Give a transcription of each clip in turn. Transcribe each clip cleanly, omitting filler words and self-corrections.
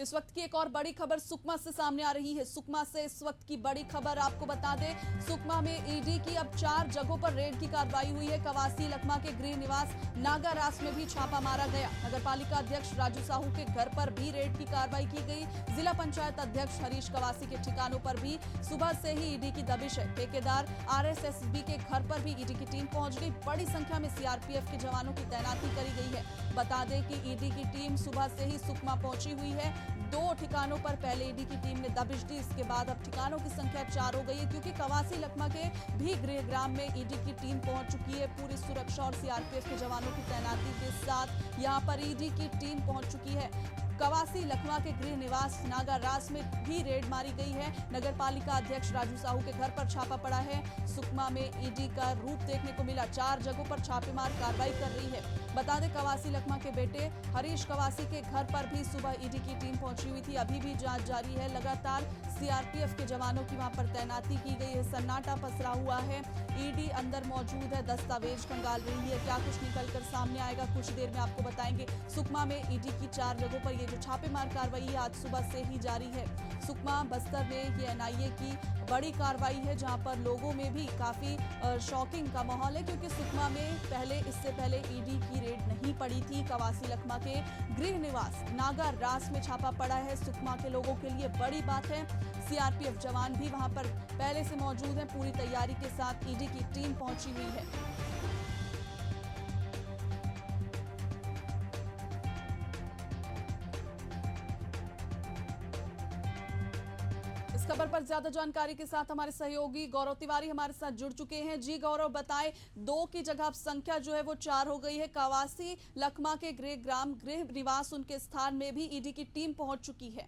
इस वक्त की एक और बड़ी खबर सुकमा से सामने आ रही है। सुकमा से इस वक्त की बड़ी खबर आपको बता दें, सुकमा में ईडी की अब 4 जगहों पर रेड की कार्रवाई हुई है। कवासी लखमा के गृह निवास नागारास में भी छापा मारा गया। नगरपालिका अध्यक्ष राजू साहू के घर पर भी रेड की कार्रवाई की गई। जिला पंचायत अध्यक्ष हरीश कवासी के ठिकानों पर भी सुबह से ही ईडी की दबिश है। ठेकेदार आरएसएसबी के घर पर भी ईडी की टीम पहुंच गई। बड़ी संख्या में सीआरपीएफ के जवानों की तैनाती करी गई है। बता दें कि ईडी की टीम सुबह से ही सुकमा पहुंची हुई है। 2 ठिकानों पर पहले ईडी की टीम ने दबिश दी, इसके बाद अब ठिकानों की संख्या 4 हो गई है, क्योंकि कवासी लखमा के भी गृहग्राम में ईडी की टीम पहुंच चुकी है। पूरी सुरक्षा और सीआरपीएफ के जवानों की तैनाती के साथ यहां पर ईडी की टीम पहुंच चुकी है। कवासी लखमा के गृह निवास नागारास में भी रेड मारी गई है। नगरपालिका अध्यक्ष राजू साहू के घर पर छापा पड़ा है। सुकमा में ईडी का रूप देखने को मिला। 4 जगहों पर छापेमार कार्रवाई कर रही है। बता दें, कवासी लखमा के बेटे हरीश कवासी के घर पर भी सुबह ईडी की टीम पहुंची हुई थी। अभी भी जांच जारी है। लगातार सीआरपीएफ के जवानों की वहां पर तैनाती की गई है। सन्नाटा पसरा हुआ है। ईडी अंदर मौजूद है, दस्तावेज खंगाल रही है। क्या कुछ निकलकर सामने आएगा, कुछ देर में आपको बताएंगे। सुकमा में ईडी की 4 जगहों पर ये जो छापेमार कार्रवाई आज सुबह से ही जारी है। सुकमा बस्तर में ये एनआईए की बड़ी कार्रवाई है, जहां पर लोगों में भी काफी शॉकिंग का माहौल है, क्योंकि सुकमा में इससे पहले ईडी की रेड नहीं पड़ी थी। कवासी लखमा के गृह निवास नागारास में छापा पड़ा है। सुकमा के लोगों के लिए बड़ी बात है। सीआरपीएफ जवान भी वहां पर पहले से मौजूद हैं। पूरी तैयारी के साथ ईडी की टीम पहुंची हुई है। इस खबर पर ज्यादा जानकारी के साथ हमारे सहयोगी गौरव तिवारी हमारे साथ जुड़ चुके हैं। जी गौरव, बताएं, 2 की जगह अब संख्या जो है वो 4 हो गई है। कवासी लखमा के गृह निवास उनके स्थान में भी ईडी की टीम पहुंच चुकी है।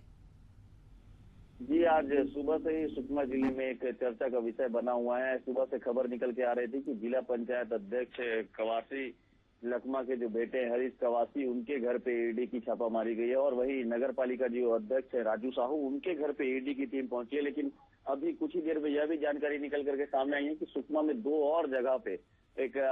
जी, आज सुबह से ही सुकमा जिले में एक चर्चा का विषय बना हुआ है। सुबह से खबर निकल के आ रही थी कि जिला पंचायत अध्यक्ष कवासी लखमा के जो बेटे हरीश कवासी, उनके घर पे ईडी की छापामारी गई है, और वही नगर पालिका जो अध्यक्ष है राजू साहू, उनके घर पे ईडी की टीम पहुंची है। लेकिन अभी कुछ ही देर में यह भी जानकारी निकल करके सामने आई है कि सुकमा में 2 और जगह पे एक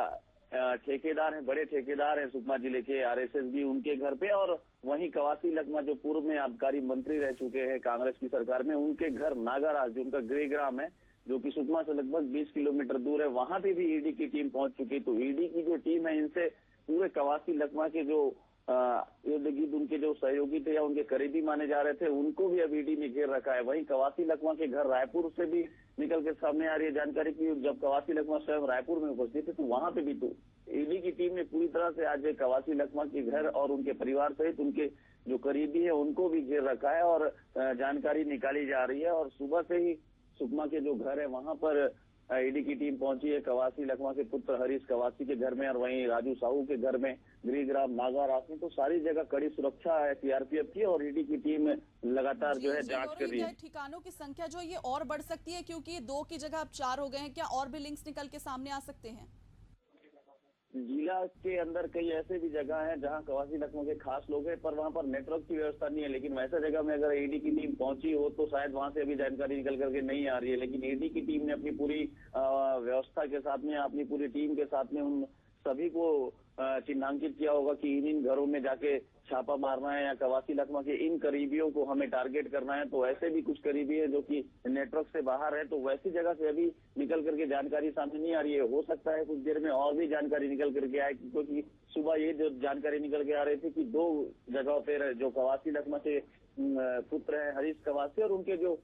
ठेकेदार है, बड़े ठेकेदार है सुकमा जिले के आरएसएसबी, उनके घर पे, और वहीं कवासी लखमा जो पूर्व में आबकारी मंत्री रह चुके हैं कांग्रेस की सरकार में, उनके घर नागाराज जो उनका गृहग्राम है, जो कि सुकमा से लगभग 20 किलोमीटर दूर है, वहां पे भी ईडी की टीम पहुंच चुकी। तो ईडी की जो टीम है, इनसे पूरे कवासी लखमा के जो इर्द गिर्द उनके जो सहयोगी थे या उनके करीबी माने जा रहे थे, उनको भी अब ईडी ने घेर रखा है। वहीं कवासी लखमा के घर रायपुर से भी निकल के सामने आ रही है जानकारी की जब कवासी लखमा स्वयं रायपुर में उपस्थित थे, तो वहां पे भी तो ईडी की टीम ने पूरी तरह से आज कवासी लखमा के घर और उनके परिवार सहित उनके जो करीबी है उनको भी घेर रखा है, और जानकारी निकाली जा रही है। और सुबह से ही सुकमा के जो घर है वहां पर ईडी की टीम पहुंची है। कवासी लखमा के पुत्र हरीश कवासी के घर में, और वहीं राजू साहू के घर में गृहग्राम नागारास में, तो सारी जगह कड़ी सुरक्षा है सीआरपीएफ की, और ईडी की टीम लगातार जो है जांच कर रही है। ठिकानों की संख्या जो ये और बढ़ सकती है, क्योंकि 2 की जगह अब 4 हो गए हैं। क्या और भी लिंक्स निकल के सामने आ सकते हैं? जिला के अंदर कई ऐसे भी जगह हैं जहां कवासी लखमा के खास लोग हैं, पर वहां पर नेटवर्क की व्यवस्था नहीं है। लेकिन वैसे जगह में अगर ईडी की टीम पहुंची हो तो शायद वहां से अभी जानकारी निकल करके नहीं आ रही है। लेकिन ईडी की टीम ने अपनी पूरी व्यवस्था के साथ में, अपनी पूरी टीम के साथ में उन सभी को चिन्हांकित किया होगा कि इन घरों में जाके छापा मारना है या कवासी लखमा के इन करीबियों को हमें टारगेट करना है। तो ऐसे भी कुछ करीबी है जो कि नेटवर्क से बाहर है, तो वैसी जगह से अभी निकल करके जानकारी सामने नहीं आ रही है। हो सकता है कुछ देर में और भी जानकारी निकल करके आए, क्योंकि सुबह ये जो जानकारी निकल के आ रही थी कि 2 जगहों पर जो कवासी लखमा के पुत्र है हरीश कवासी और उनके जो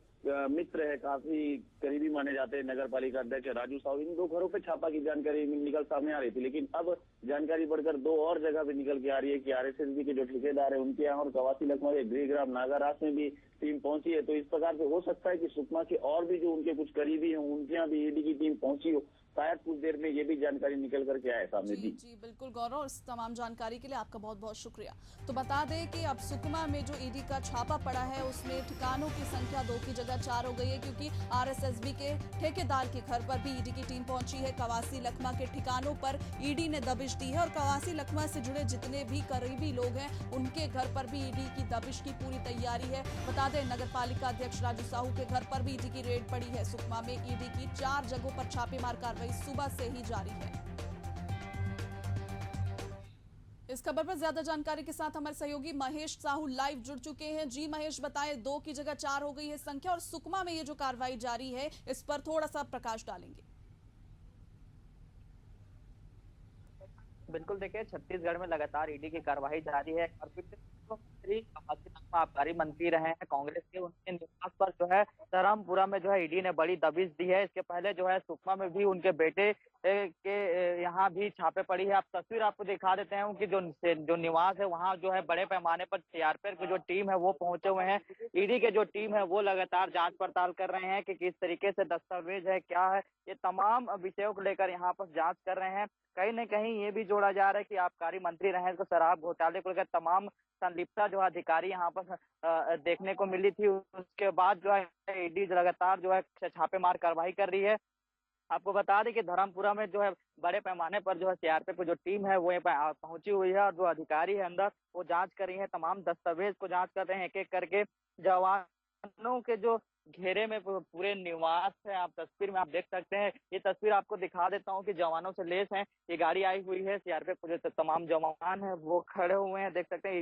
मित्र है, काफी करीबी माने जाते हैं नगर पालिका अध्यक्ष राजू साहू, इन 2 घरों पे छापा की जानकारी निकल सामने आ रही थी। लेकिन अब जानकारी बढ़कर 2 और जगह पे निकल के आ रही है कि आरएसएसबी के जो ठेकेदार है उनके यहाँ और कवासी लखमा के गृहग्राम नागारास में भी टीम पहुंची है। तो इस प्रकार से हो सकता है कि सुकमा के और भी जो उनके कुछ करीबी हैं उनके यहाँ भी ईडी की टीम पहुंची हो। शायद कुछ देर में ये भी जानकारी निकल करके आए सामने। जी बिल्कुल गौरव, इस तमाम जानकारी के लिए आपका बहुत बहुत शुक्रिया। तो बता दें कि अब सुकमा में जो ईडी का छापा पड़ा है उसमें ठिकानों की संख्या 2 की जगह 4 हो गई है, क्योंकि आरएसएसबी के ठेकेदार के घर पर भी ईडी की टीम पहुंची है। कवासी लखमा के ठिकानों पर ईडी ने दबिश दी है, और कवासी लखमा से जुड़े जितने भी करीबी लोग हैं उनके घर पर भी ईडी की दबिश की पूरी तैयारी है। बता दें, नगर पालिका अध्यक्ष राजू साहू के घर पर भी ईडी की रेड पड़ी है। सुकमा में ईडी की 4 जगहों पर छापेमार कार्रवाई सुबह से ही जारी है। इस खबर पर ज्यादा जानकारी के साथ हमारे सहयोगी महेश साहू लाइव जुड़ चुके हैं। जी महेश, बताएं, 2 की जगह 4 हो गई है संख्या, और सुकमा में ये जो कार्रवाई जारी है इस पर थोड़ा सा प्रकाश डालेंगे। बिल्कुल, देखिए छत्तीसगढ़ में लगातार ईडी की कार्रवाई जारी है और फिर से मंत्री कवासी लखमा आबकारी मंत्री रहे हैं कांग्रेस के, उनके निवास पर जो है धरमपुरा में जो है ईडी ने बड़ी दबिश दी है। इसके पहले जो है सुकमा में भी उनके बेटे के यहाँ भी छापे पड़ी है। आप तस्वीर आपको दिखा देते हैं, उनकी जो निवास है वहाँ जो है बड़े पैमाने पर सीआरपीएफ की जो टीम है वो पहुंचे हुए हैं। ईडी के जो टीम है वो लगातार जांच पड़ताल कर रहे हैं कि किस तरीके से दस्तावेज है, क्या है, ये तमाम विषयों को लेकर यहाँ पर जांच कर रहे हैं। कहीं न कहीं ये भी जोड़ा जा रहा है कि आबकारी मंत्री रहे तो शराब घोटाले को लेकर तमाम संलिप्तता जो अधिकारी यहाँ पर देखने को मिली थी। उसके बाद जो है ईडी लगातार जो है छापेमार कार्रवाई कर रही है। आपको बता दें कि धर्मपुरा में जो है बड़े पैमाने पर जो है सीआरपीएफ की जो टीम है वो यहाँ पहुंची हुई है और जो अधिकारी है अंदर वो जांच कर रही है, तमाम दस्तावेज को जांच कर रहे हैं एक एक करके। जवानों के जो घेरे में पूरे निवास है, आप तस्वीर में आप देख सकते हैं। ये तस्वीर आपको दिखा देता हूँ कि जवानों से लेस हैं, ये गाड़ी आई हुई है, सीआरपीएफ के जो तमाम जवान है वो खड़े हुए हैं, देख सकते हैं।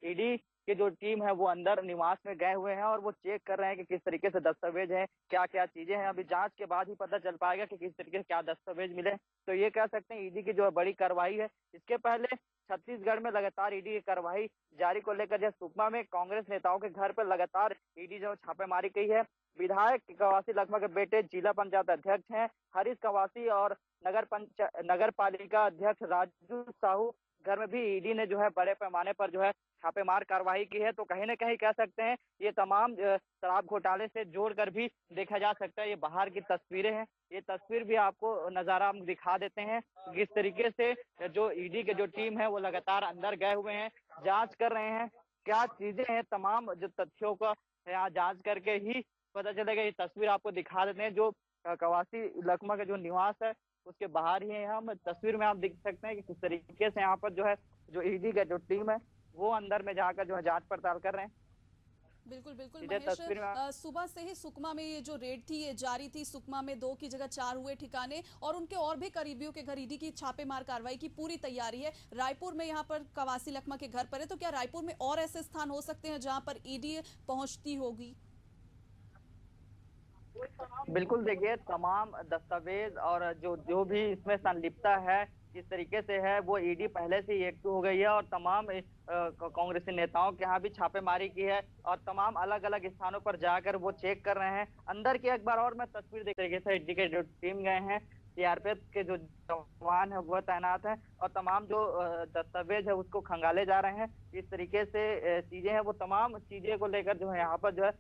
ईडी की जो टीम है वो अंदर निवास में गए हुए हैं और वो चेक कर रहे हैं कि किस तरीके से दस्तावेज है, क्या क्या चीजें हैं। अभी जांच के बाद ही पता चल पाएगा कि किस तरीके से क्या दस्तावेज मिले। तो ये कह सकते हैं ईडी की जो बड़ी कार्रवाई है। इसके पहले छत्तीसगढ़ में लगातार ईडी की कार्रवाई जारी को लेकर जैसे सुकमा में कांग्रेस नेताओं के घर पर लगातार ईडी जो छापेमारी की है। विधायक कवासी लखमा के बेटे जिला पंचायत अध्यक्ष हैं हरीश कवासी और नगर पालिका अध्यक्ष राजू साहू घर में भी ईडी ने जो है बड़े पैमाने पर जो है छापेमार कार्रवाई की है। तो कहीं ना कहीं कह सकते हैं ये तमाम शराब घोटाले से जोड़कर भी देखा जा सकता है। ये बाहर की तस्वीरें हैं, ये तस्वीर भी आपको नजारा हम दिखा देते हैं किस तरीके से जो ईडी के जो टीम है वो लगातार अंदर गए हुए हैं, जांच कर रहे हैं क्या चीजें हैं। तमाम जो तथ्यों का यहाँ जांच करके ही पता चलेगा। ये तस्वीर आपको दिखा देते हैं जो कवासी लखमा का जो निवास है उसके बाहर ही है। हम तस्वीर में आप देख सकते हैं कि किस तरीके से यहाँ पर जो है जो ईडी का जो टीम है वो अंदर में जाकर जो है जांच पड़ताल कर रहे हैं। बिल्कुल बिल्कुल महेश, सुबह से ही सुकमा में ये जो रेड थी ये जारी थी। सुकमा में 2 की जगह 4 हुए ठिकाने और उनके और भी करीबियों के घर ईडी की छापेमार कार्रवाई की पूरी तैयारी है। रायपुर में यहाँ पर कवासी लखमा के घर पर है, तो क्या रायपुर में और ऐसे स्थान हो सकते हैं जहाँ पर ईडी पहुंचती होगी? बिल्कुल, देखिए तमाम दस्तावेज और जो भी इसमें संलिप्तता है जिस तरीके से है वो ईडी पहले से ही एक्टिव हो गई है और तमाम कांग्रेसी नेताओं के यहाँ भी छापेमारी की है और तमाम अलग अलग स्थानों पर जाकर वो चेक कर रहे हैं। अंदर की एक बार और मैं तस्वीर देख तरीके से ईडी के जो टीम गए हैं, सीआरपीएफ के जो जवान है वो तैनात है और तमाम जो दस्तावेज है उसको खंगाले जा रहे हैं। इस तरीके से चीजें हैं, वो तमाम चीजें को लेकर जो है यहाँ पर जो है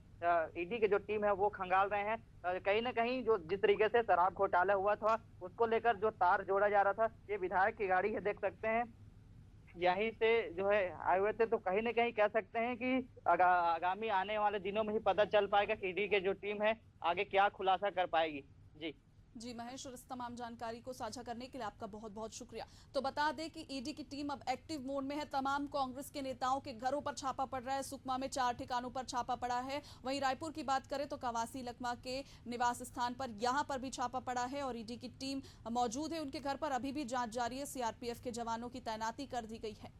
ईडी के जो टीम है वो खंगाल रहे हैं। कहीं ना कहीं जो जिस तरीके से शराब घोटाला हुआ था उसको लेकर जो तार जोड़ा जा रहा था, ये विधायक की गाड़ी है, देख सकते हैं यहीं से जो है आए हुए थे। तो कहीं ना कहीं कह सकते हैं कि आगामी आने वाले दिनों में ही पता चल पाएगा कि ईडी के जो टीम है आगे क्या खुलासा कर पाएगी। जी महेश, और इस तमाम जानकारी को साझा करने के लिए आपका बहुत बहुत शुक्रिया। तो बता दें कि ईडी की टीम अब एक्टिव मोड में है। तमाम कांग्रेस के नेताओं के घरों पर छापा पड़ रहा है। सुकमा में 4 ठिकानों पर छापा पड़ा है। वहीं रायपुर की बात करें तो कवासी लखमा के निवास स्थान पर यहां पर भी छापा पड़ा है और ईडी की टीम मौजूद है उनके घर पर। अभी भी जांच जारी है, सीआरपीएफ के जवानों की तैनाती कर दी गई है।